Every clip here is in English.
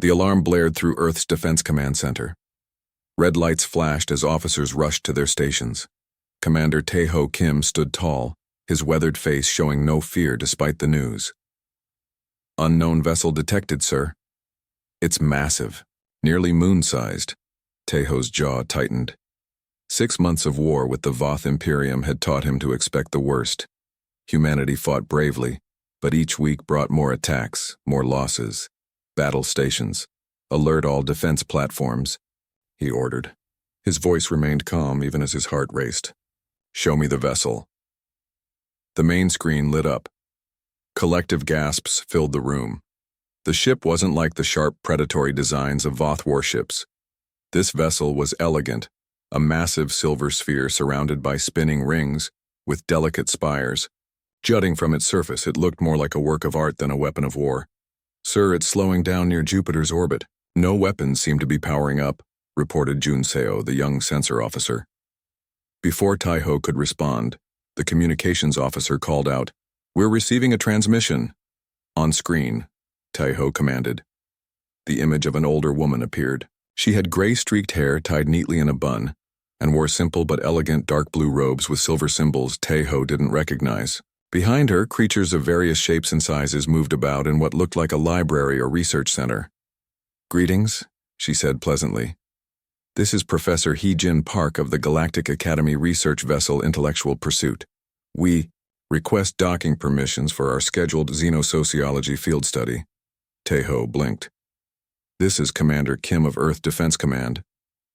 The alarm blared through Earth's Defense Command Center. Red lights flashed as officers rushed to their stations. Commander Tae-ho Kim stood tall, his weathered face showing no fear despite the news. "Unknown vessel detected, sir." "It's massive, nearly moon-sized." Tae-ho's jaw tightened. 6 months of war with the Voth Imperium had taught him to expect the worst. Humanity fought bravely, but each week brought more attacks, more losses. "Battle stations. Alert all defense platforms," he ordered. His voice remained calm even as his heart raced. "Show me the vessel." The main screen lit up. Collective gasps filled the room. The ship wasn't like the sharp, predatory designs of Voth warships. This vessel was elegant, a massive silver sphere surrounded by spinning rings with delicate spires. Jutting from its surface, it looked more like a work of art than a weapon of war. "Sir, it's slowing down near Jupiter's orbit. No weapons seem to be powering up," reported Junseo, the young sensor officer. Before Tae-ho could respond, the communications officer called out, "We're receiving a transmission." On screen, Tae-ho commanded. The image of an older woman appeared. She had gray-streaked hair tied neatly in a bun and wore simple but elegant dark blue robes with silver symbols Tae-ho didn't recognize. Behind her, creatures of various shapes and sizes moved about in what looked like a library or research center. "Greetings," she said pleasantly. "This is Professor Hee-Jin Park of the Galactic Academy research vessel Intellectual Pursuit. We request docking permissions for our scheduled xenosociology field study." Tae-ho blinked. "This is Commander Kim of Earth Defense Command.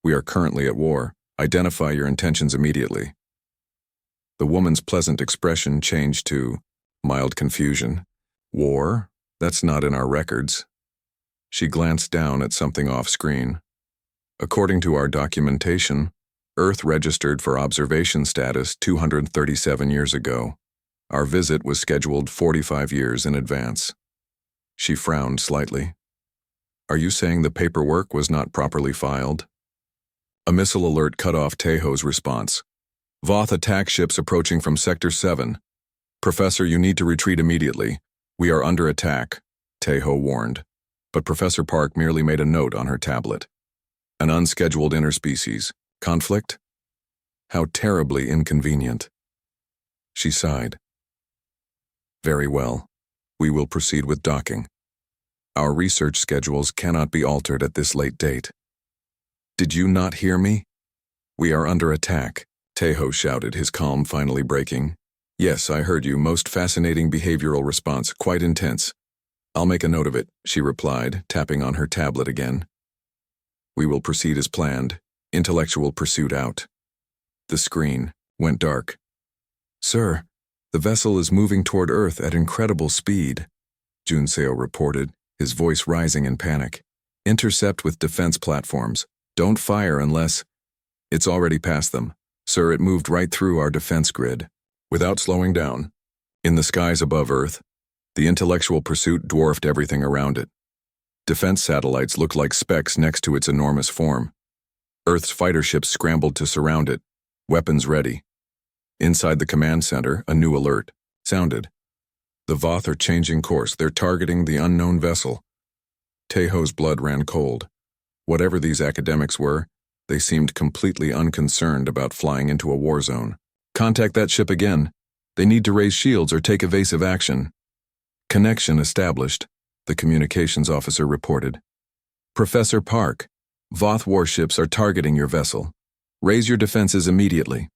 We are currently at war. Identify your intentions immediately." The woman's pleasant expression changed to mild confusion. "War? That's not in our records." She glanced down at something off-screen. "According to our documentation, Earth registered for observation status 237 years ago. Our visit was scheduled 45 years in advance." She frowned slightly. "Are you saying the paperwork was not properly filed?" A missile alert cut off Tae-ho's response. "Voth attack ships approaching from Sector 7. Professor, you need to retreat immediately. We are under attack," Tae-ho warned. But Professor Park merely made a note on her tablet. "An unscheduled interspecies. Conflict? How terribly inconvenient." She sighed. "Very well. We will proceed with docking. Our research schedules cannot be altered at this late date." "Did you not hear me? We are under attack," Tae-ho shouted, his calm finally breaking. "Yes, I heard you. Most fascinating behavioral response, quite intense." "I'll make a note of it," she replied, tapping on her tablet again. "We will proceed as planned. Intellectual Pursuit out." The screen went dark. "Sir, the vessel is moving toward Earth at incredible speed," Junseo reported, his voice rising in panic. "Intercept with defense platforms. Don't fire unless—" "It's already past them. Sir, it moved right through our defense grid, without slowing down. In the skies above Earth, the Intellectual Pursuit dwarfed everything around it. Defense satellites looked like specks next to its enormous form. Earth's fighter ships scrambled to surround it, weapons ready. Inside the command center, a new alert sounded. The Voth are changing course. They're targeting the unknown vessel." Tae-ho's blood ran cold. Whatever these academics were, they seemed completely unconcerned about flying into a war zone. "Contact that ship again. They need to raise shields or take evasive action." "Connection established," the communications officer reported. "Professor Park, Voth warships are targeting your vessel. Raise your defenses immediately."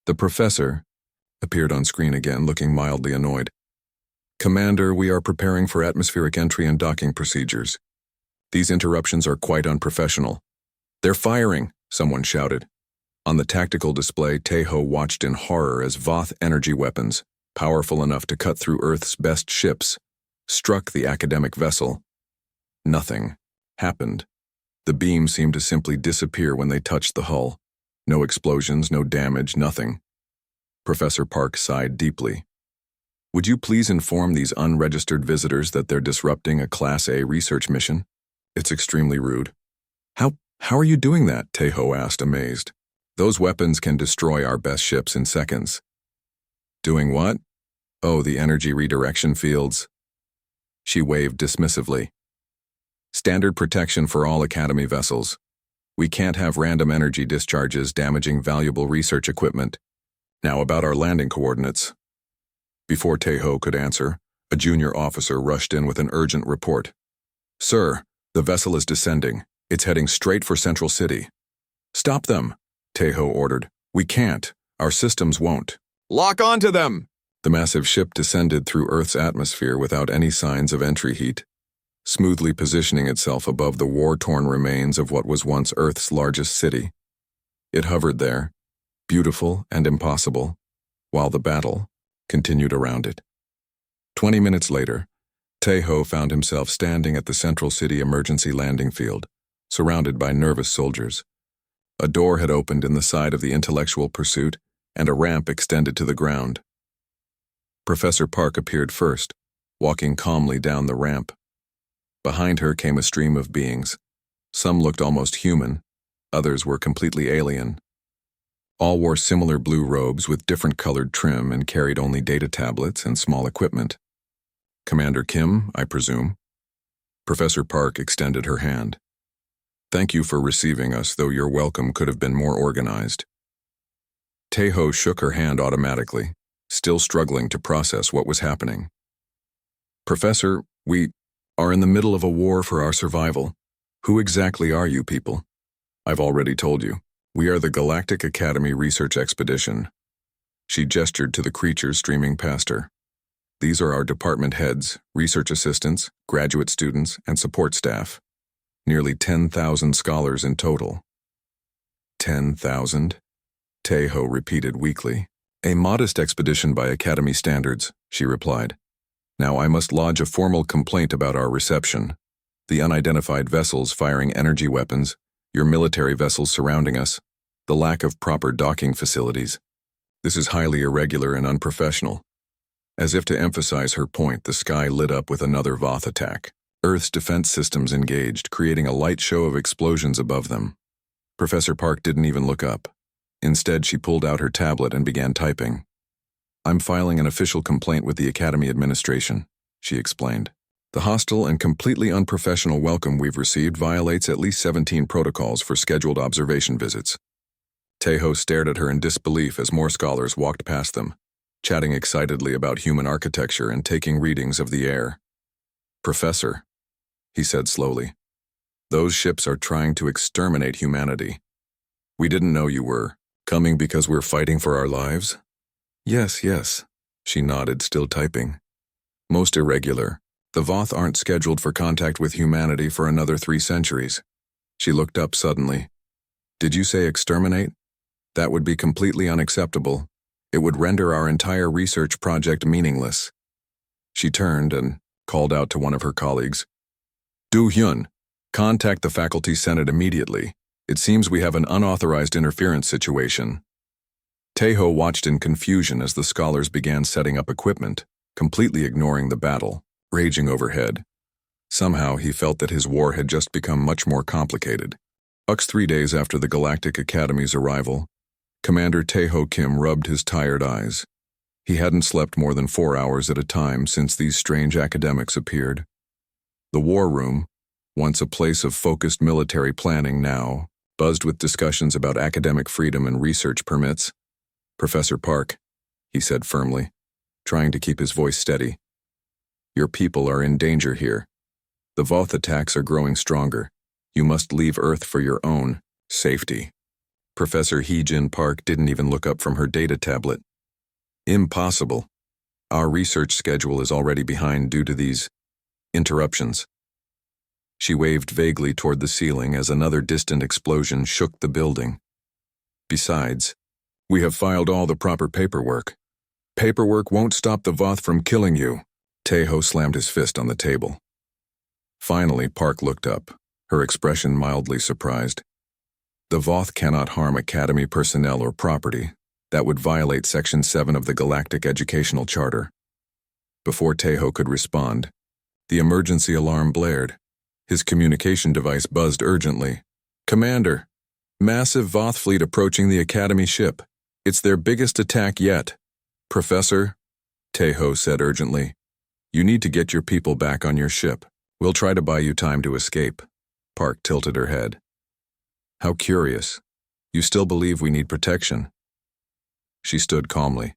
The professor appeared on screen again, looking mildly annoyed. "Commander, we are preparing for atmospheric entry and docking procedures. These interruptions are quite unprofessional." "They're firing," someone shouted. On the tactical display, Tae-ho watched in horror as Voth energy weapons, powerful enough to cut through Earth's best ships, struck the academic vessel. Nothing happened. The beam seemed to simply disappear when they touched the hull. No explosions, no damage, nothing. Professor Park sighed deeply. "Would you please inform these unregistered visitors that they're disrupting a Class A research mission? It's extremely rude." How are you doing that?" Tae-ho asked, amazed. "Those weapons can destroy our best ships in seconds." "Doing what?" "Oh, the energy redirection fields." She waved dismissively. Standard protection for all Academy vessels. We can't have random energy discharges damaging valuable research equipment. Now about our landing coordinates. Before Taeho could answer, a junior officer rushed in with an urgent report. Sir, the vessel is descending. It's heading straight for Central City. Stop them, Taeho ordered. We can't. Our systems won't. Lock onto them! The massive ship descended through Earth's atmosphere without any signs of entry heat, smoothly positioning itself above the war-torn remains of what was once Earth's largest city. It hovered there, beautiful and impossible, while the battle continued around it. 20 minutes later, Taeho found himself standing at the Central City emergency landing field, surrounded by nervous soldiers. A door had opened in the side of the intellectual pursuit, and a ramp extended to the ground. Professor Park appeared first, walking calmly down the ramp. Behind her came a stream of beings. Some looked almost human, others were completely alien. All wore similar blue robes with different colored trim and carried only data tablets and small equipment. Commander Kim, I presume. Professor Park extended her hand. Thank you for receiving us, though your welcome could have been more organized. Taeho shook her hand automatically, still struggling to process what was happening. Professor, we are in the middle of a war for our survival. Who exactly are you people? I've already told you. We are the Galactic Academy Research Expedition. She gestured to the creatures streaming past her. These are our department heads, research assistants, graduate students, and support staff. Nearly 10,000 scholars in total. 10,000? Taeho repeated weakly. A modest expedition by Academy standards, she replied. Now I must lodge a formal complaint about our reception. The unidentified vessels firing energy weapons, your military vessels surrounding us, the lack of proper docking facilities. This is highly irregular and unprofessional. As if to emphasize her point, the sky lit up with another Voth attack. Earth's defense systems engaged, creating a light show of explosions above them. Professor Park didn't even look up. Instead, she pulled out her tablet and began typing. I'm filing an official complaint with the Academy administration, she explained. The hostile and completely unprofessional welcome we've received violates at least 17 protocols for scheduled observation visits. Taeho stared at her in disbelief as more scholars walked past them, chatting excitedly about human architecture and taking readings of the air. Professor, he said slowly, those ships are trying to exterminate humanity. We didn't know you were coming because we're fighting for our lives? Yes, she nodded, still typing. Most irregular. The Voth aren't scheduled for contact with humanity for another 3 centuries. She looked up suddenly. Did you say exterminate? That would be completely unacceptable. It would render our entire research project meaningless. She turned and called out to one of her colleagues. Do Hyun, contact the Faculty Senate immediately. It seems we have an unauthorized interference situation. Taeho watched in confusion as the scholars began setting up equipment, completely ignoring the battle raging overhead. Somehow he felt that his war had just become much more complicated. 3 days after the Galactic Academy's arrival, Commander Taeho Kim rubbed his tired eyes. He hadn't slept more than 4 hours at a time since these strange academics appeared. The war room, once a place of focused military planning, now buzzed with discussions about academic freedom and research permits. Professor Park, he said firmly, trying to keep his voice steady. Your people are in danger here. The Voth attacks are growing stronger. You must leave Earth for your own safety. Professor Hee-Jin Park didn't even look up from her data tablet. Impossible. Our research schedule is already behind due to these interruptions. She waved vaguely toward the ceiling as another distant explosion shook the building. Besides, we have filed all the proper paperwork. Paperwork won't stop the Voth from killing you. Taeho slammed his fist on the table. Finally, Park looked up, her expression mildly surprised. The Voth cannot harm Academy personnel or property. That would violate Section 7 of the Galactic Educational Charter. Before Taeho could respond, the emergency alarm blared. His communication device buzzed urgently. Commander, massive Voth fleet approaching the Academy ship. It's their biggest attack yet. Professor, Taeho said urgently, you need to get your people back on your ship. We'll try to buy you time to escape. Park tilted her head. How curious. You still believe we need protection? She stood calmly.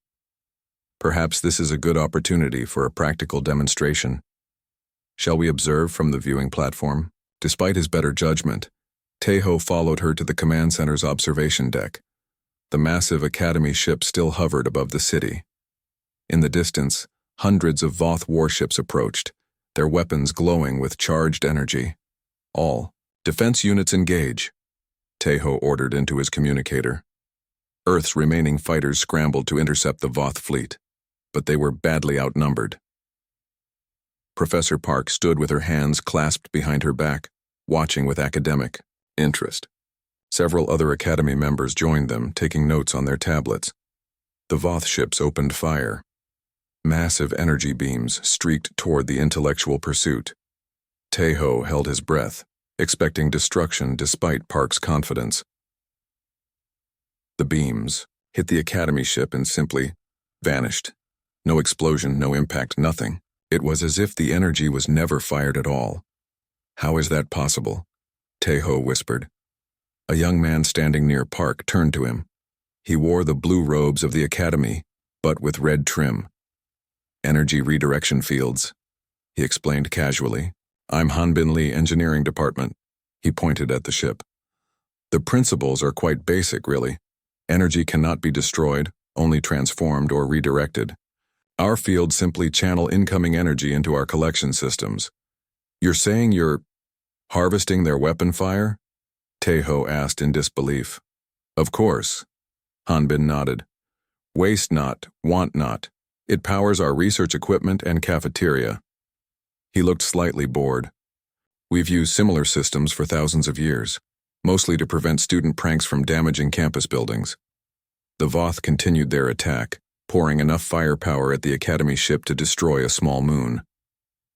Perhaps this is a good opportunity for a practical demonstration. Shall we observe from the viewing platform? Despite his better judgment, Taeho followed her to the command center's observation deck. The massive Academy ship still hovered above the city. In the distance, hundreds of Voth warships approached, their weapons glowing with charged energy. All defense units engage, Taeho ordered into his communicator. Earth's remaining fighters scrambled to intercept the Voth fleet, but they were badly outnumbered. Professor Park stood with her hands clasped behind her back, watching with academic interest. Several other Academy members joined them, taking notes on their tablets. The Voth ships opened fire. Massive energy beams streaked toward the intellectual pursuit. Taeho held his breath, expecting destruction despite Park's confidence. The beams hit the Academy ship and simply vanished. No explosion, no impact, nothing. It was as if the energy was never fired at all. How is that possible? Taeho whispered. A young man standing near Park turned to him. He wore the blue robes of the Academy, but with red trim. Energy redirection fields, he explained casually. I'm Hanbin Lee, Engineering Department. He pointed at the ship. The principles are quite basic, really. Energy cannot be destroyed, only transformed or redirected. Our fields simply channel incoming energy into our collection systems. You're saying you're harvesting their weapon fire? Taeho asked in disbelief. Of course. Hanbin nodded. Waste not, want not. It powers our research equipment and cafeteria. He looked slightly bored. We've used similar systems for thousands of years, mostly to prevent student pranks from damaging campus buildings. The Voth continued their attack, pouring enough firepower at the Academy ship to destroy a small moon.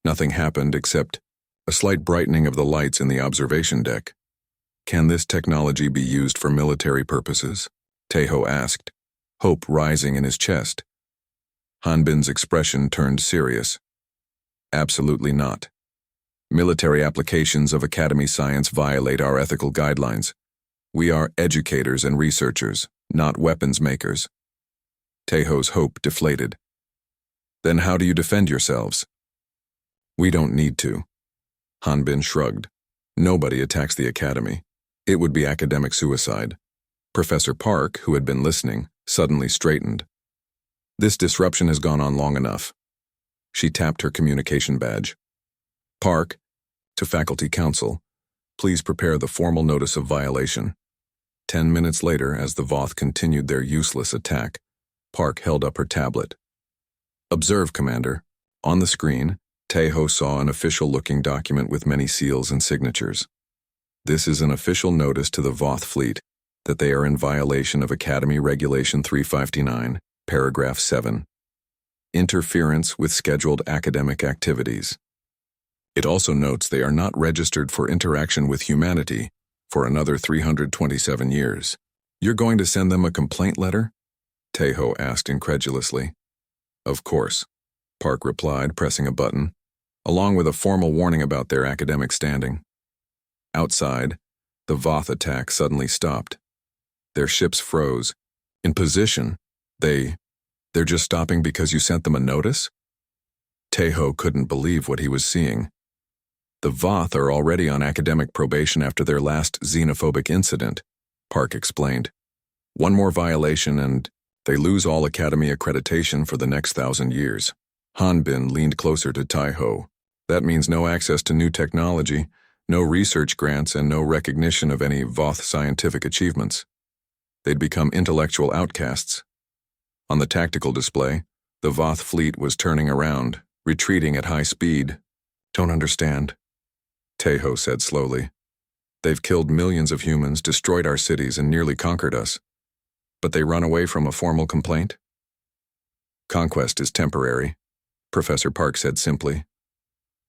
Nothing happened except a slight brightening of the lights in the observation deck. Can this technology be used for military purposes? Taeho asked, hope rising in his chest. Hanbin's expression turned serious. Absolutely not. Military applications of Academy science violate our ethical guidelines. We are educators and researchers, not weapons makers. Taeho's hope deflated. Then how do you defend yourselves? We don't need to. Hanbin shrugged. Nobody attacks the Academy. It would be academic suicide. Professor Park, who had been listening, suddenly straightened. This disruption has gone on long enough. She tapped her communication badge. Park, to Faculty Council, please prepare the formal notice of violation. 10 minutes later, as the Voth continued their useless attack, Park held up her tablet. Observe, Commander. On the screen, Taeho saw an official-looking document with many seals and signatures. This is an official notice to the Voth fleet that they are in violation of Academy Regulation 359, Paragraph 7. Interference with scheduled academic activities. It also notes they are not registered for interaction with humanity for another 327 years. You're going to send them a complaint letter? Taeho asked incredulously. Of course, Park replied, pressing a button, along with a formal warning about their academic standing. Outside, the Voth attack suddenly stopped. Their ships froze. In position, they're just stopping because you sent them a notice? Taeho couldn't believe what he was seeing. The Voth are already on academic probation after their last xenophobic incident, Park explained. One more violation and they lose all Academy accreditation for the next 1,000 years. Hanbin leaned closer to Taeho. That means no access to new technology, no research grants, and no recognition of any Voth scientific achievements. They'd become intellectual outcasts. On the tactical display, the Voth fleet was turning around, retreating at high speed. Don't understand, Taeho said slowly. They've killed millions of humans, destroyed our cities, and nearly conquered us. But they run away from a formal complaint? Conquest is temporary, Professor Park said simply.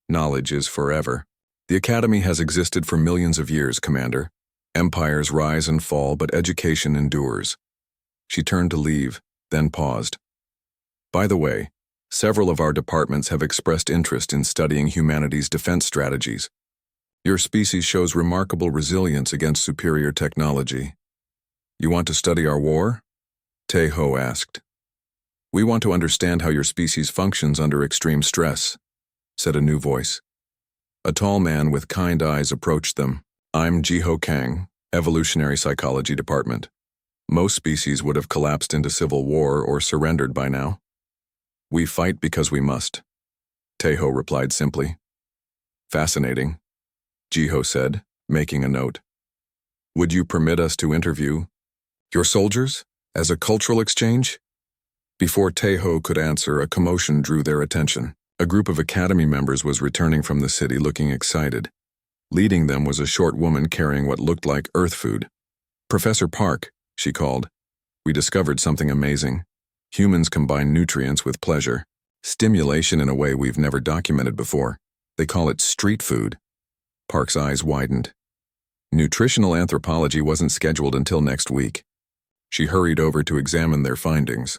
Knowledge is forever. The Academy has existed for millions of years, Commander. Empires rise and fall, but education endures. She turned to leave, then paused. By the way, Several of our departments have expressed interest in studying humanity's defense strategies. Your species shows remarkable resilience against superior technology. You want to study our war? Tae-ho asked. We want to understand how your species functions under extreme stress, said a new voice. A tall man with kind eyes approached them. I'm Jiho Kang, Evolutionary Psychology Department. Most species would have collapsed into civil war or surrendered by now. We fight because we must, Tae-ho replied simply. Fascinating, Jiho said, making a note. Would you permit us to interview your soldiers as a cultural exchange? Before Tae-ho could answer, a commotion drew their attention. A group of academy members was returning from the city looking excited. Leading them was a short woman carrying what looked like earth food. Professor Park, she called. We discovered something amazing. Humans combine nutrients with pleasure, stimulation in a way we've never documented before. They call it street food. Park's eyes widened. Nutritional anthropology wasn't scheduled until next week. She hurried over to examine their findings.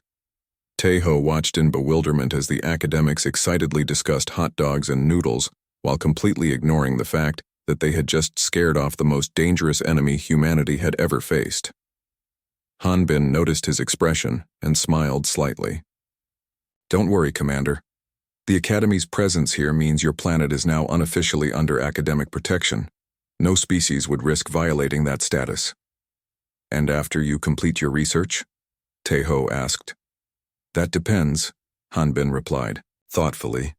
Tae-ho watched in bewilderment as the academics excitedly discussed hot dogs and noodles while completely ignoring the fact that they had just scared off the most dangerous enemy humanity had ever faced. Hanbin noticed his expression and smiled slightly. Don't worry, Commander. The Academy's presence here means your planet is now unofficially under academic protection. No species would risk violating that status. And after you complete your research? Tae-ho asked. That depends, Hanbin replied, thoughtfully.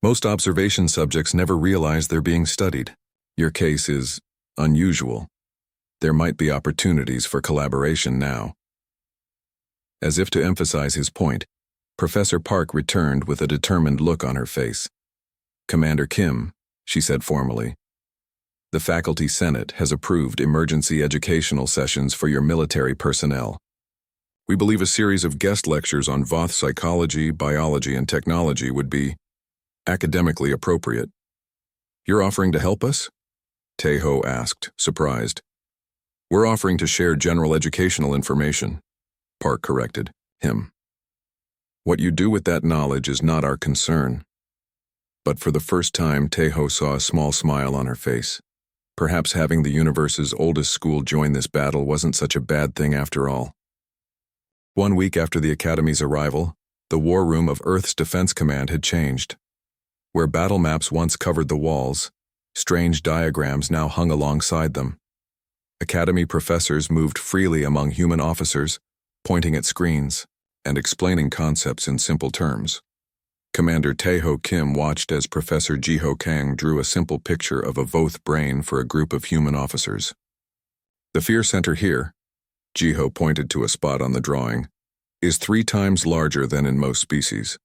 Most observation subjects never realize they're being studied. Your case is unusual. There might be opportunities for collaboration now. As if to emphasize his point, Professor Park returned with a determined look on her face. Commander Kim, she said formally, the Faculty Senate has approved emergency educational sessions for your military personnel. We believe a series of guest lectures on Voth psychology, biology, and technology would be academically appropriate. You're offering to help us? Tae-ho asked, surprised. We're offering to share general educational information, Park corrected him. What you do with that knowledge is not our concern. But for the first time, Tae-ho saw a small smile on her face. Perhaps having the universe's oldest school join this battle wasn't such a bad thing after all. 1 week after the Academy's arrival, the war room of Earth's Defense Command had changed. Where battle maps once covered the walls, strange diagrams now hung alongside them. Academy professors moved freely among human officers, pointing at screens and explaining concepts in simple terms. Commander Tae-ho Kim watched as Professor Jiho Kang drew a simple picture of a Voth brain for a group of human officers. The fear center here, Jiho pointed to a spot on the drawing, is 3 times larger than in most species.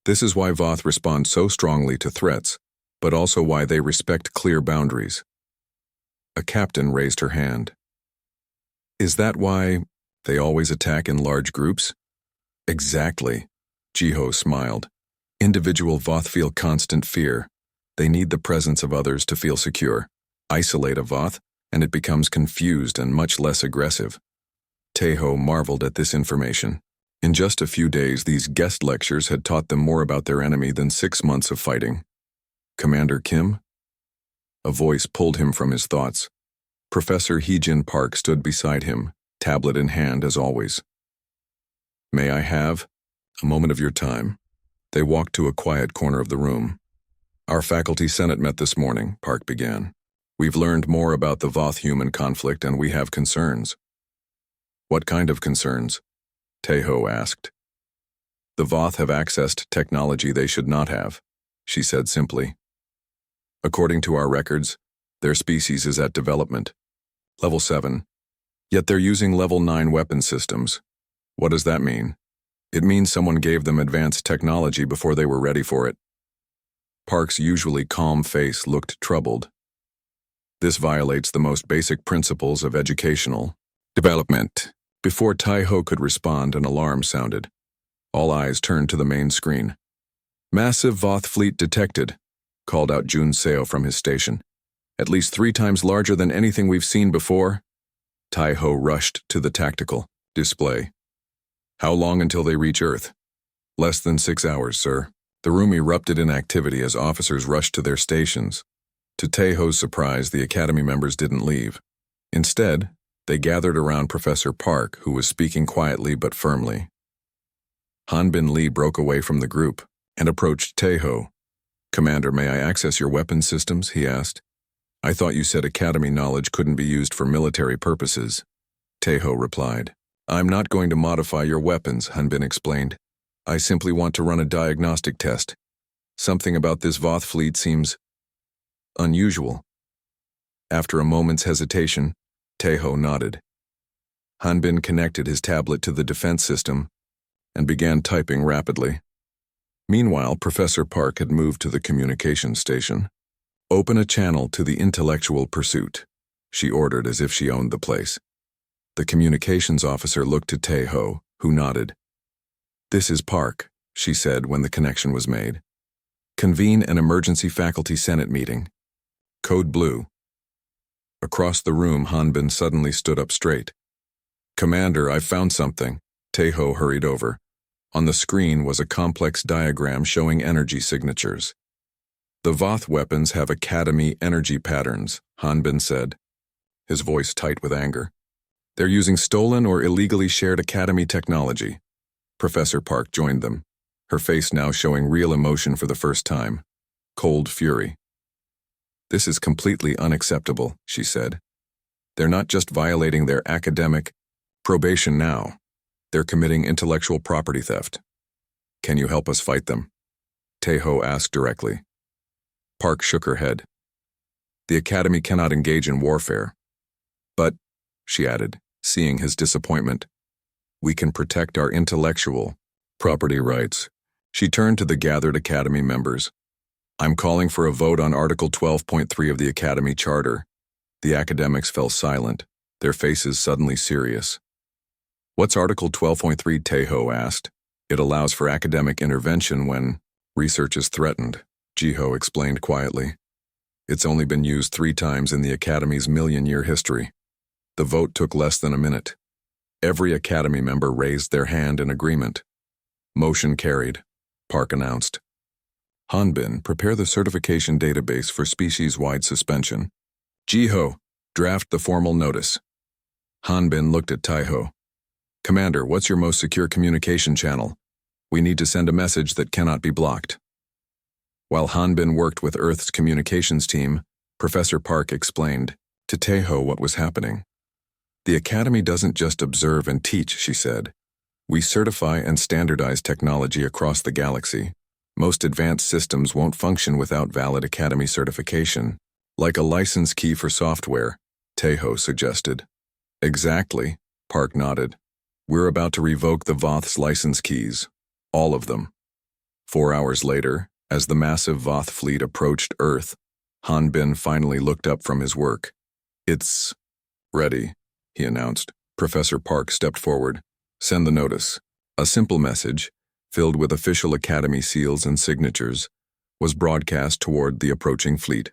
This is why Voth respond so strongly to threats, but also why they respect clear boundaries. A captain raised her hand. Is that why they always attack in large groups? Exactly, Jiho smiled. Individual Voth feel constant fear. They need the presence of others to feel secure. Isolate a Voth, and it becomes confused and much less aggressive. Tae-ho marveled at this information. In just a few days, these guest lectures had taught them more about their enemy than 6 months of fighting. Commander Kim? A voice pulled him from his thoughts. Professor Heejin Park stood beside him, tablet in hand as always. May I have a moment of your time? They walked to a quiet corner of the room. Our Faculty Senate met this morning, Park began. We've learned more about the Voth-human conflict and we have concerns. What kind of concerns? Tae-ho asked. The Voth have accessed technology they should not have, she said simply. According to our records, their species is at development, level 7, yet they're using level 9 weapon systems. What does that mean? It means someone gave them advanced technology before they were ready for it. Park's usually calm face looked troubled. This violates the most basic principles of educational development. Before Tae-ho could respond, an alarm sounded. All eyes turned to the main screen. Massive Voth fleet detected, called out Jun Seo from his station. At least 3 times larger than anything we've seen before. Tae-ho rushed to the tactical display. How long until they reach Earth? Less than 6 hours, sir. The room erupted in activity as officers rushed to their stations. To Taeho's surprise, the Academy members didn't leave. Instead, they gathered around Professor Park, who was speaking quietly but firmly. Hanbin Lee broke away from the group and approached Taeho. "Commander, may I access your weapons systems?" he asked. "I thought you said Academy knowledge couldn't be used for military purposes." Taeho replied. "I'm not going to modify your weapons," Hanbin explained. "I simply want to run a diagnostic test. Something about this Voth fleet seems unusual." After a moment's hesitation, Taeho nodded. Hanbin connected his tablet to the defense system and began typing rapidly. Meanwhile, Professor Park had moved to the communications station. "Open a channel to the intellectual pursuit," she ordered as if she owned the place. The communications officer looked to Taeho, who nodded. "This is Park," she said when the connection was made. "Convene an emergency faculty senate meeting. Code Blue." Across the room, Hanbin suddenly stood up straight. "Commander, I've found something." Taeho hurried over. On the screen was a complex diagram showing energy signatures. "The Voth weapons have Academy energy patterns," Hanbin said, his voice tight with anger. "They're using stolen or illegally shared Academy technology." Professor Park joined them, her face now showing real emotion for the first time. Cold fury. "This is completely unacceptable," she said. "They're not just violating their academic probation now. They're committing intellectual property theft. Can you help us fight them?" Taeho asked directly. Park shook her head. "The Academy cannot engage in warfare. But," she added, seeing his disappointment, "we can protect our intellectual property rights." She turned to the gathered Academy members. "I'm calling for a vote on Article 12.3 of the Academy Charter." The academics fell silent, their faces suddenly serious. "What's Article 12.3? Taeho asked. "It allows for academic intervention when research is threatened," Jiho explained quietly. "It's only been used 3 times in the Academy's million-year history." The vote took less than a minute. Every Academy member raised their hand in agreement. "Motion carried," Park announced. "Hanbin, prepare the certification database for species-wide suspension. Jiho, draft the formal notice." Hanbin looked at Taeho. "Commander, what's your most secure communication channel? We need to send a message that cannot be blocked." While Hanbin worked with Earth's communications team, Professor Park explained to Taeho what was happening. "The Academy doesn't just observe and teach," she said. "We certify and standardize technology across the galaxy. Most advanced systems won't function without valid Academy certification, like a license key for software," Taeho suggested. "Exactly," Park nodded. "We're about to revoke the Voth's license keys. All of them." 4 hours later, as the massive Voth fleet approached Earth, Hanbin finally looked up from his work. "It's ready," he announced. Professor Park stepped forward. "Send the notice." A simple message, filled with official Academy seals and signatures, was broadcast toward the approaching fleet.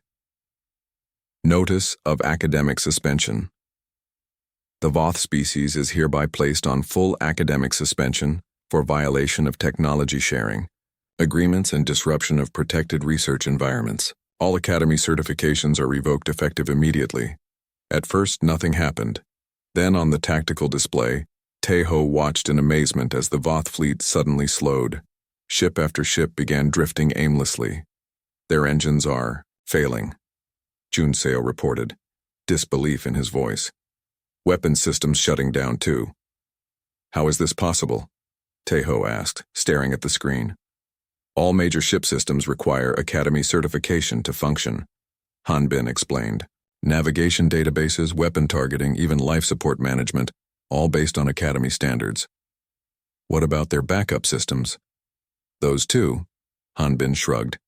Notice of academic suspension. The Voth species is hereby placed on full academic suspension for violation of technology sharing, agreements, and disruption of protected research environments. All Academy certifications are revoked effective immediately. At first, nothing happened. Then, on the tactical display, Taeho watched in amazement as the Voth fleet suddenly slowed. Ship after ship began drifting aimlessly. "Their engines are failing," Junseo reported, disbelief in his voice. "Weapon systems shutting down too." "How is this possible?" Taeho asked, staring at the screen. "All major ship systems require Academy certification to function," Hanbin explained. "Navigation databases, weapon targeting, even life support management, all based on Academy standards." "What about their backup systems?" "Those too," Hanbin shrugged.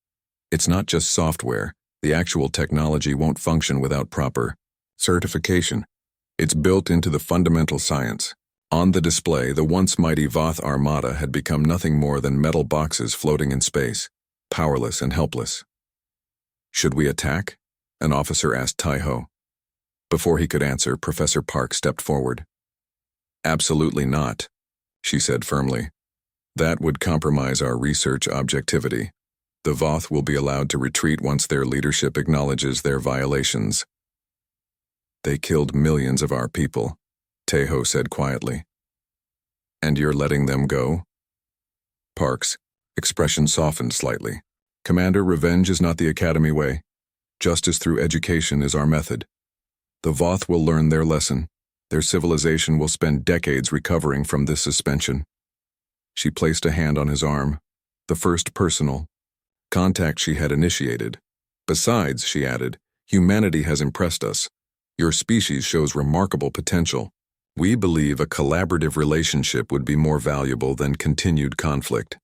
"It's not just software. The actual technology won't function without proper certification. It's built into the fundamental science." On the display, the once mighty Voth armada had become nothing more than metal boxes floating in space, powerless and helpless. "Should we attack?" an officer asked Taeho. Before he could answer, Professor Park stepped forward. "Absolutely not," she said firmly. That would compromise our research objectivity. The Voth will be allowed to retreat once their leadership acknowledges their violations. They killed millions of our people, Teho said quietly. And you're letting them go? Park's expression softened slightly. Commander, revenge is not the Academy way. Justice through education is our method. The Voth will learn their lesson. Their civilization will spend decades recovering from this suspension. She placed a hand on his arm, the first personal contact she had initiated. Besides, she added, humanity has impressed us. Your species shows remarkable potential. We believe a collaborative relationship would be more valuable than continued conflict.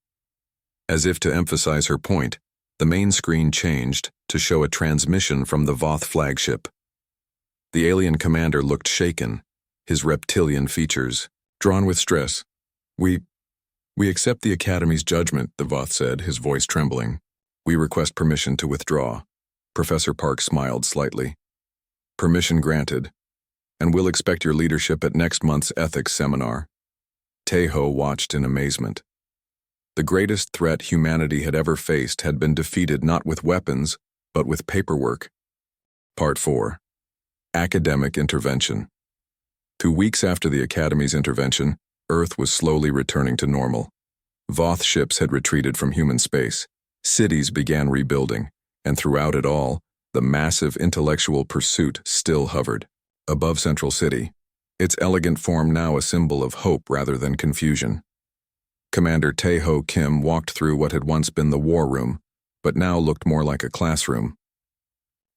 As if to emphasize her point, the main screen changed to show a transmission from the Voth flagship. The alien commander looked shaken, his reptilian features drawn with stress. We accept the Academy's judgment, the Voth said, his voice trembling. We request permission to withdraw. Professor Park smiled slightly. Permission granted, and we'll expect your leadership at next month's ethics seminar. Teho watched in amazement. The greatest threat humanity had ever faced had been defeated not with weapons, but with paperwork. Part 4. Academic Intervention. 2 weeks after the Academy's intervention, Earth was slowly returning to normal. Voth ships had retreated from human space. Cities began rebuilding, and throughout it all, the massive intellectual pursuit still hovered. Above Central City, its elegant form now a symbol of hope rather than confusion. Commander Teho Kim walked through what had once been the war room, but now looked more like a classroom.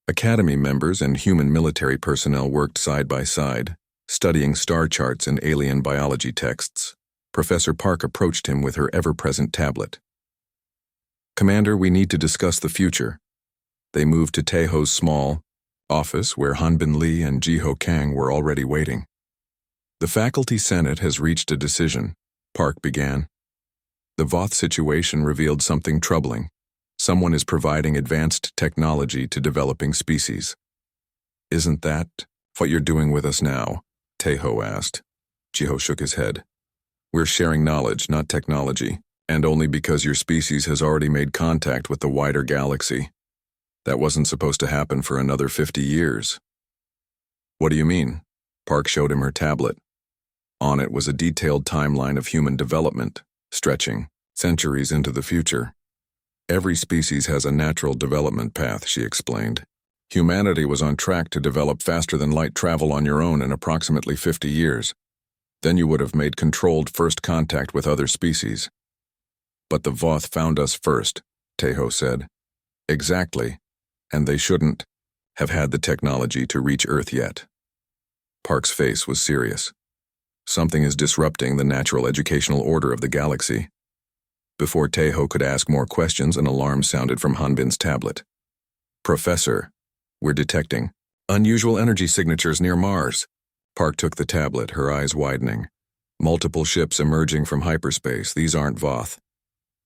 Academy members and human military personnel worked side by side, studying star charts and alien biology texts. Professor Park approached him with her ever-present tablet. Commander, we need to discuss the future. They moved to Teho's small office where Hanbin Li and Jiho Kang were already waiting. The Faculty Senate has reached a decision, Park began. The Voth situation revealed something troubling. Someone is providing advanced technology to developing species. Isn't that what you're doing with us now? Teho asked. Jiho shook his head. We're sharing knowledge, not technology, and only because your species has already made contact with the wider galaxy. That wasn't supposed to happen for another 50 years. What do you mean? Park showed him her tablet. On it was a detailed timeline of human development, stretching centuries into the future. Every species has a natural development path, she explained. Humanity was on track to develop faster than light travel on your own in approximately 50 years. Then you would have made controlled first contact with other species. But the Voth found us first, Teho said. Exactly, and they shouldn't have had the technology to reach Earth yet. Park's face was serious. Something is disrupting the natural educational order of the galaxy. Before Teho could ask more questions, an alarm sounded from Hanbin's tablet. Professor, we're detecting unusual energy signatures near Mars. Park took the tablet, her eyes widening. Multiple ships emerging from hyperspace. These aren't Voth.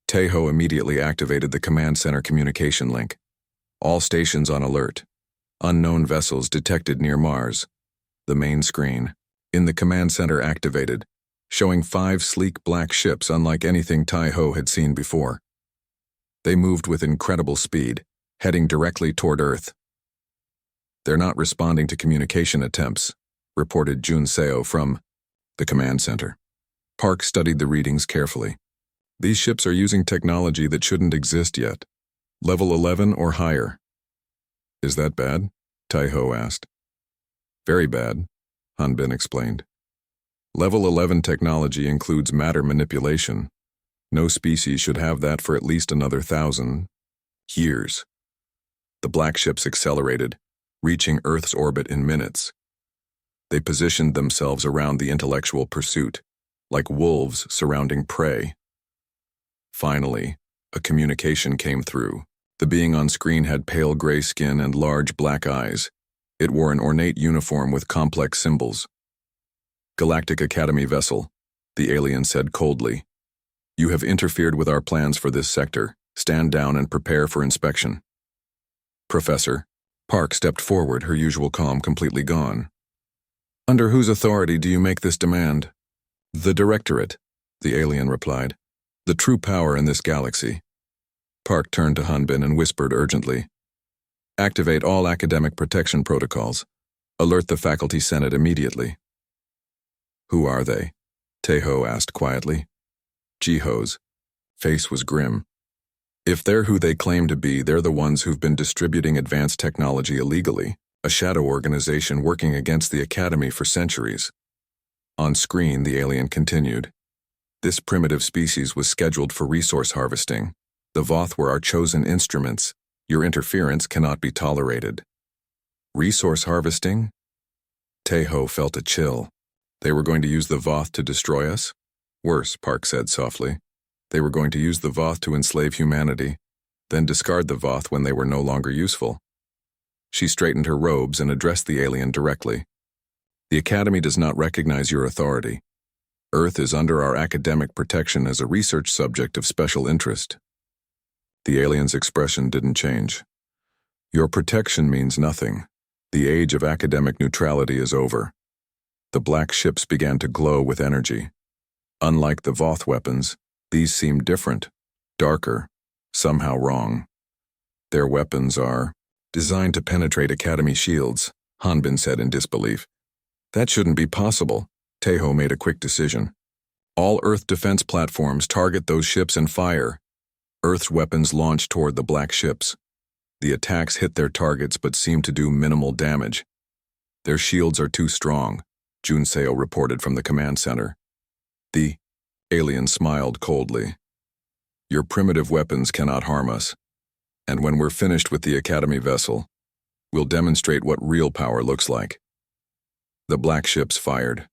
Teho immediately activated the command center communication link. All stations on alert. Unknown vessels detected near Mars. The main screen, in the command center activated, showing 5 sleek black ships unlike anything Teho had seen before. They moved with incredible speed, heading directly toward Earth. They're not responding to communication attempts, reported Jun Seo from the command center. Park studied the readings carefully. These ships are using technology that shouldn't exist yet. Level 11 or higher. Is that bad? Teho asked. Very bad, Hanbin explained. Level 11 technology includes matter manipulation. No species should have that for at least another 1,000 years. The black ships accelerated, reaching Earth's orbit in minutes. They positioned themselves around the intellectual pursuit, like wolves surrounding prey. Finally, a communication came through. The being on screen had pale gray skin and large black eyes. It wore an ornate uniform with complex symbols. Galactic Academy vessel, the alien said coldly. You have interfered with our plans for this sector. Stand down and prepare for inspection. Professor. Park stepped forward, her usual calm completely gone. Under whose authority do you make this demand? The Directorate, the alien replied. The true power in this galaxy. Park turned to Hanbin and whispered urgently. Activate all academic protection protocols. Alert the Faculty Senate immediately. Who are they? Taeho asked quietly. Jiho's face was grim. If they're who they claim to be, they're the ones who've been distributing advanced technology illegally, a shadow organization working against the Academy for centuries. On screen, the alien continued. This primitive species was scheduled for resource harvesting. The Voth were our chosen instruments. Your interference cannot be tolerated. Resource harvesting? Taeho felt a chill. They were going to use the Voth to destroy us? Worse, Park said softly. They were going to use the Voth to enslave humanity, then discard the Voth when they were no longer useful. She straightened her robes and addressed the alien directly. The Academy does not recognize your authority. Earth is under our academic protection as a research subject of special interest. The alien's expression didn't change. Your protection means nothing. The age of academic neutrality is over. The black ships began to glow with energy. Unlike the Voth weapons, these seem different, darker, somehow wrong. Their weapons are designed to penetrate Academy shields, Hanbin said in disbelief. That shouldn't be possible. Taeho made a quick decision. All Earth defense platforms target those ships and fire. Earth's weapons launched toward the black ships. The attacks hit their targets but seemed to do minimal damage. Their shields are too strong, Junseo reported from the command center. The alien smiled coldly. Your primitive weapons cannot harm us, and when we're finished with the Academy vessel, we'll demonstrate what real power looks like. The black ships fired.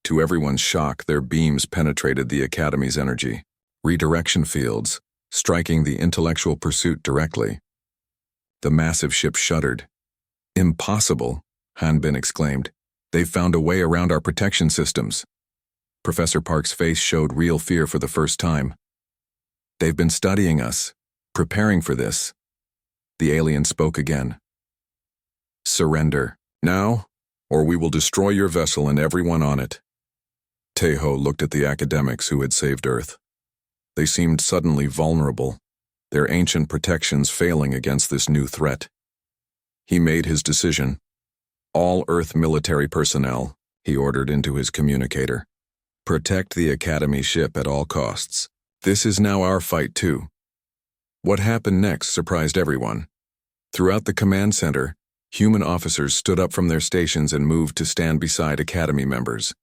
To everyone's shock, their beams penetrated the Academy's energy, redirection fields, striking the intellectual pursuit directly. The massive ship shuddered. Impossible, Hanbin exclaimed. They've found a way around our protection systems. Professor Park's face showed real fear for the first time. They've been studying us, preparing for this. The alien spoke again. Surrender, now, or we will destroy your vessel and everyone on it. Taeho looked at the academics who had saved Earth. They seemed suddenly vulnerable, their ancient protections failing against this new threat. He made his decision. All Earth military personnel, he ordered into his communicator. Protect the Academy ship at all costs. This is now our fight too. What happened next surprised everyone. Throughout the command center, human officers stood up from their stations and moved to stand beside Academy members.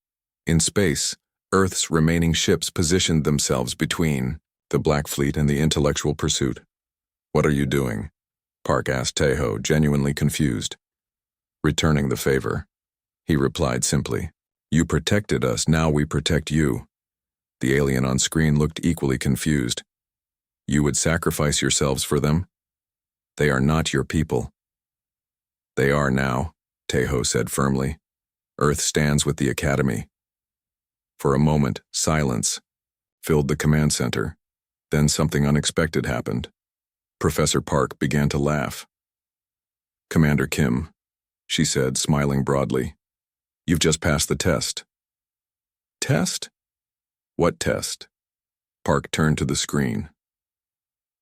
In space, Earth's remaining ships positioned themselves between the Black Fleet and the intellectual pursuit. What are you doing? Park asked Taeho, genuinely confused. Returning the favor. He replied simply. You protected us, now we protect you. The alien on screen looked equally confused. You would sacrifice yourselves for them? They are not your people. They are now, Taeho said firmly. Earth stands with the Academy. For a moment, silence filled the command center. Then something unexpected happened. Professor Park began to laugh. Commander Kim, she said, smiling broadly. You've just passed the test. Test? What test? Park turned to the screen.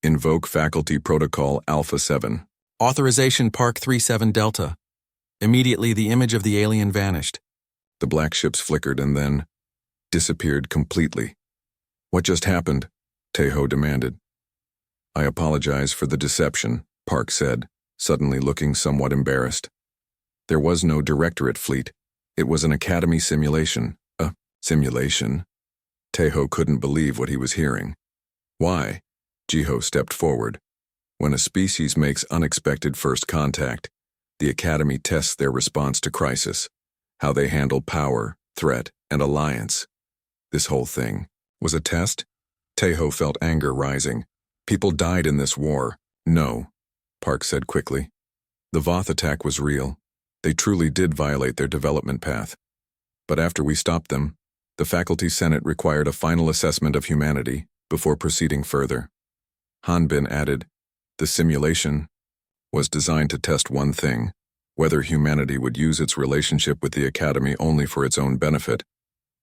Invoke Faculty Protocol Alpha 7. Authorization Park 37 Delta. Immediately the image of the alien vanished. The black ships flickered and then disappeared completely. What just happened? Taeho demanded. I apologize for the deception, Park said, suddenly looking somewhat embarrassed. There was no Directorate fleet. It was an Academy simulation. A simulation? Taeho couldn't believe what he was hearing. Why? Jiho stepped forward. When a species makes unexpected first contact, the Academy tests their response to crisis, how they handle power, threat, and alliance. This whole thing was a test? Taeho felt anger rising. People died in this war. No, Park said quickly. The Voth attack was real. They truly did violate their development path. But after we stopped them, the Faculty Senate required a final assessment of humanity before proceeding further. Hanbin added, the simulation was designed to test one thing, whether humanity would use its relationship with the Academy only for its own benefit,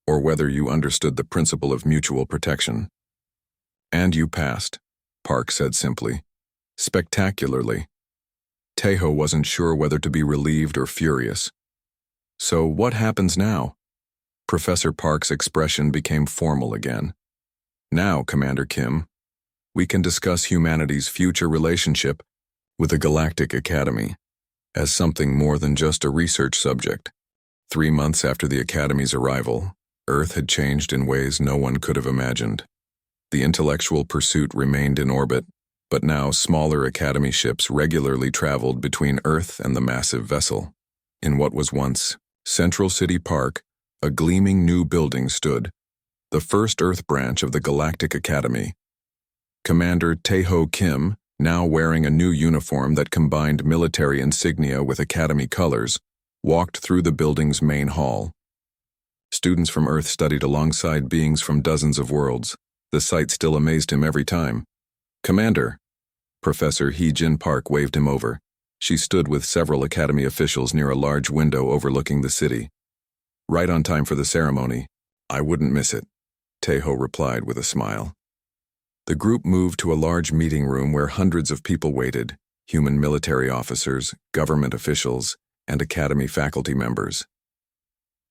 or whether you understood the principle of mutual protection. And you passed, Park said simply. Spectacularly. Tejo wasn't sure whether to be relieved or furious. So what happens now? Professor Park's expression became formal again. Now, Commander Kim, we can discuss humanity's future relationship with the Galactic Academy as something more than just a research subject. 3 months after the Academy's arrival, Earth had changed in ways no one could have imagined. The intellectual pursuit remained in orbit, but now smaller Academy ships regularly traveled between Earth and the massive vessel. In what was once Central City Park, a gleaming new building stood, the first Earth branch of the Galactic Academy. Commander Tejo Kim, now wearing a new uniform that combined military insignia with Academy colors, walked through the building's main hall. Students from Earth studied alongside beings from dozens of worlds. The sight still amazed him every time. Commander! Professor Hee-Jin Park waved him over. She stood with several Academy officials near a large window overlooking the city. Right on time for the ceremony. I wouldn't miss it, Tejo replied with a smile. The group moved to a large meeting room where hundreds of people waited, human military officers, government officials, and Academy faculty members.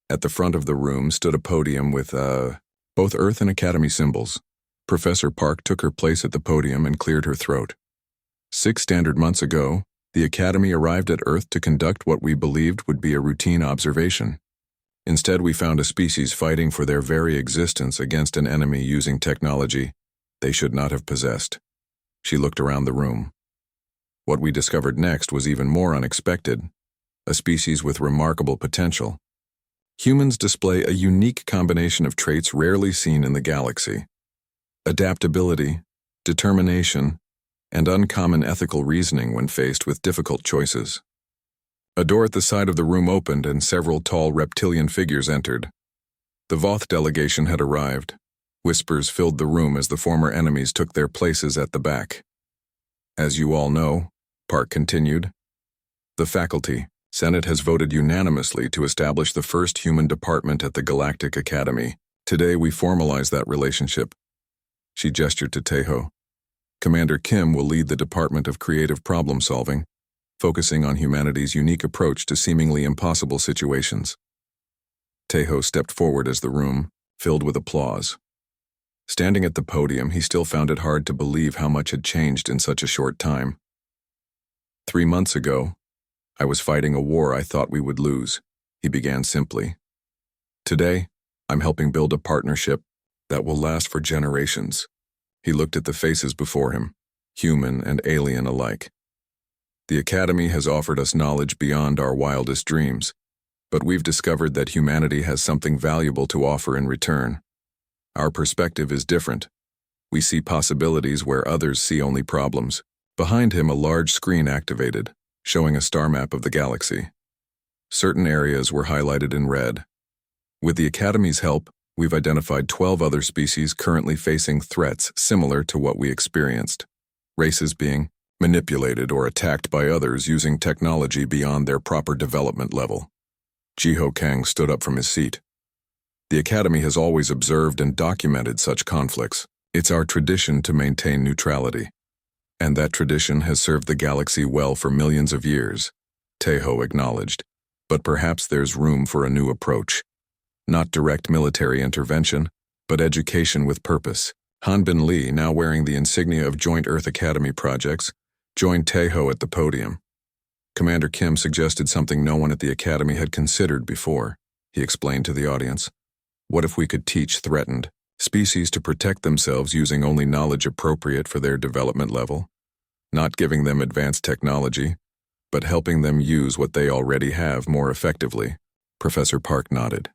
At the front of the room stood a podium with, both Earth and Academy symbols. Professor Park took her place at the podium and cleared her throat. 6 standard months ago, the Academy arrived at Earth to conduct what we believed would be a routine observation. Instead, we found a species fighting for their very existence against an enemy using technology they should not have possessed. She looked around the room. What we discovered next was even more unexpected, a species with remarkable potential. Humans display a unique combination of traits rarely seen in the galaxy: adaptability, determination, and uncommon ethical reasoning when faced with difficult choices. A door at the side of the room opened and several tall reptilian figures entered. The Voth delegation had arrived. Whispers filled the room as the former enemies took their places at the back. As you all know, Park continued, the faculty, Senate has voted unanimously to establish the first human department at the Galactic Academy. Today we formalize that relationship. She gestured to Tejo. Commander Kim will lead the Department of Creative Problem Solving, focusing on humanity's unique approach to seemingly impossible situations. Tejo stepped forward as the room filled with applause. Standing at the podium, he still found it hard to believe how much had changed in such a short time. 3 months ago, I was fighting a war I thought we would lose, he began simply. Today, I'm helping build a partnership that will last for generations. He looked at the faces before him, human and alien alike. The Academy has offered us knowledge beyond our wildest dreams, but we've discovered that humanity has something valuable to offer in return. Our perspective is different. We see possibilities where others see only problems. Behind him, a large screen activated, showing a star map of the galaxy. Certain areas were highlighted in red. With the Academy's help, we've identified 12 other species currently facing threats similar to what we experienced. Races being manipulated or attacked by others using technology beyond their proper development level. Jiho Kang stood up from his seat. The Academy has always observed and documented such conflicts. It's our tradition to maintain neutrality. And that tradition has served the galaxy well for millions of years, Tejo acknowledged. But perhaps there's room for a new approach. Not direct military intervention, but education with purpose. Hanbin Lee, now wearing the insignia of Joint Earth Academy projects, joined Tejo at the podium. Commander Kim suggested something no one at the Academy had considered before, he explained to the audience. What if we could teach threatened species to protect themselves using only knowledge appropriate for their development level? Not giving them advanced technology, but helping them use what they already have more effectively. Professor Park nodded.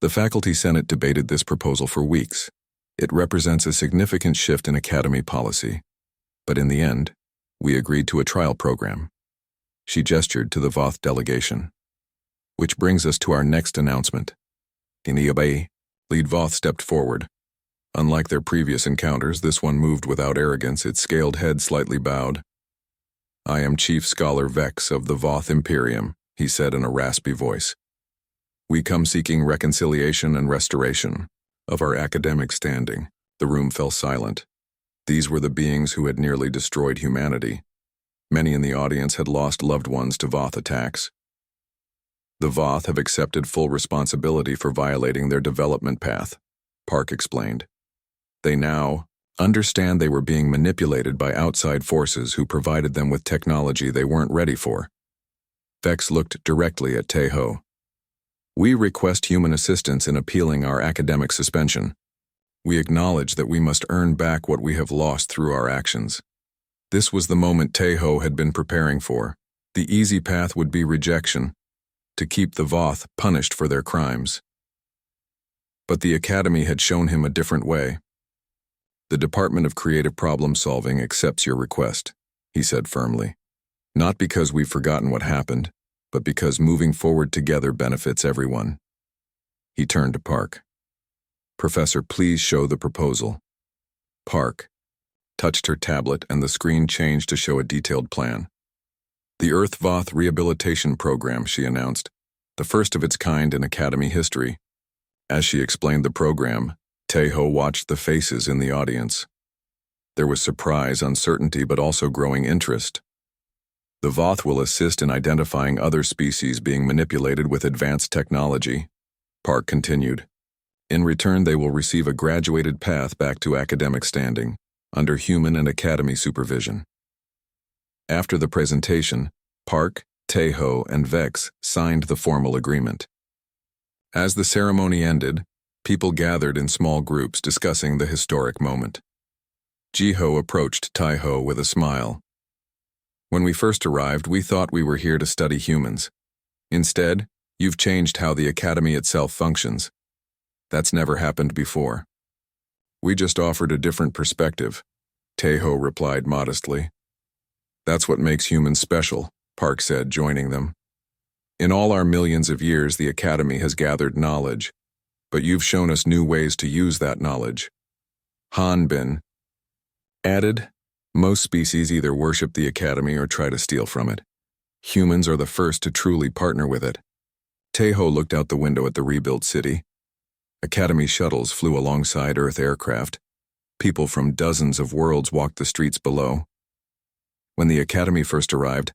The Faculty Senate debated this proposal for weeks. It represents a significant shift in Academy policy. But in the end, we agreed to a trial program. She gestured to the Voth delegation. Which brings us to our next announcement. Iniabai, Lead Voth stepped forward. Unlike their previous encounters, this one moved without arrogance, its scaled head slightly bowed. I am Chief Scholar Vex of the Voth Imperium, he said in a raspy voice. We come seeking reconciliation and restoration of our academic standing. The room fell silent. These were the beings who had nearly destroyed humanity. Many in the audience had lost loved ones to Voth attacks. The Voth have accepted full responsibility for violating their development path, Park explained. They now understand they were being manipulated by outside forces who provided them with technology they weren't ready for. Vex looked directly at Taeho. We request human assistance in appealing our academic suspension. We acknowledge that we must earn back what we have lost through our actions. This was the moment Taeho had been preparing for. The easy path would be rejection, to keep the Voth punished for their crimes. But the Academy had shown him a different way. The Department of Creative Problem Solving accepts your request, he said firmly. Not because we've forgotten what happened, but because moving forward together benefits everyone. He turned to Park. Professor, please show the proposal. Park touched her tablet and the screen changed to show a detailed plan. The Earth Voth Rehabilitation Program, she announced, the first of its kind in Academy history. As she explained the program, Taeho watched the faces in the audience. There was surprise, uncertainty, but also growing interest. The Voth will assist in identifying other species being manipulated with advanced technology, Park continued. In return, they will receive a graduated path back to academic standing, under human and Academy supervision. After the presentation, Park, Taeho, and Vex signed the formal agreement. As the ceremony ended, people gathered in small groups discussing the historic moment. Jiho approached Taeho with a smile. When we first arrived, we thought we were here to study humans. Instead, you've changed how the Academy itself functions. That's never happened before. We just offered a different perspective, Taeho replied modestly. That's what makes humans special, Park said, joining them. In all our millions of years, the Academy has gathered knowledge, but you've shown us new ways to use that knowledge. Hanbin added, most species either worship the Academy or try to steal from it. Humans are the first to truly partner with it. Taeho looked out the window at the rebuilt city. Academy shuttles flew alongside Earth aircraft. People from dozens of worlds walked the streets below. When the Academy first arrived,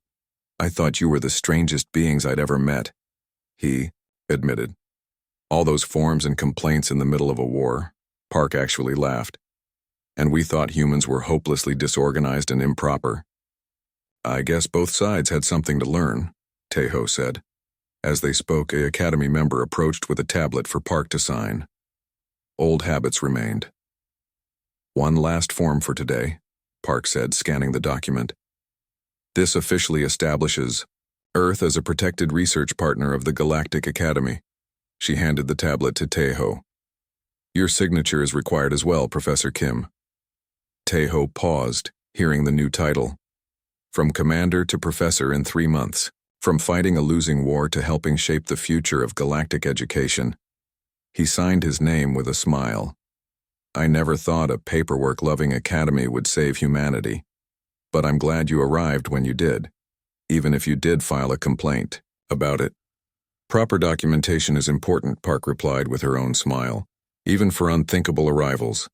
I thought you were the strangest beings I'd ever met, he admitted. All those forms and complaints in the middle of a war, Park actually laughed. And we thought humans were hopelessly disorganized and improper. I guess both sides had something to learn, Taeho said. As they spoke, an Academy member approached with a tablet for Park to sign. Old habits remained. One last form for today, Park said, scanning the document. This officially establishes Earth as a protected research partner of the Galactic Academy. She handed the tablet to Taeho. Your signature is required as well, Professor Kim. Taeho paused, hearing the new title. From commander to professor in 3 months. From fighting a losing war to helping shape the future of galactic education. He signed his name with a smile. I never thought a paperwork-loving academy would save humanity. But I'm glad you arrived when you did, even if you did file a complaint about it. Proper documentation is important, Park replied with her own smile, even for unthinkable arrivals.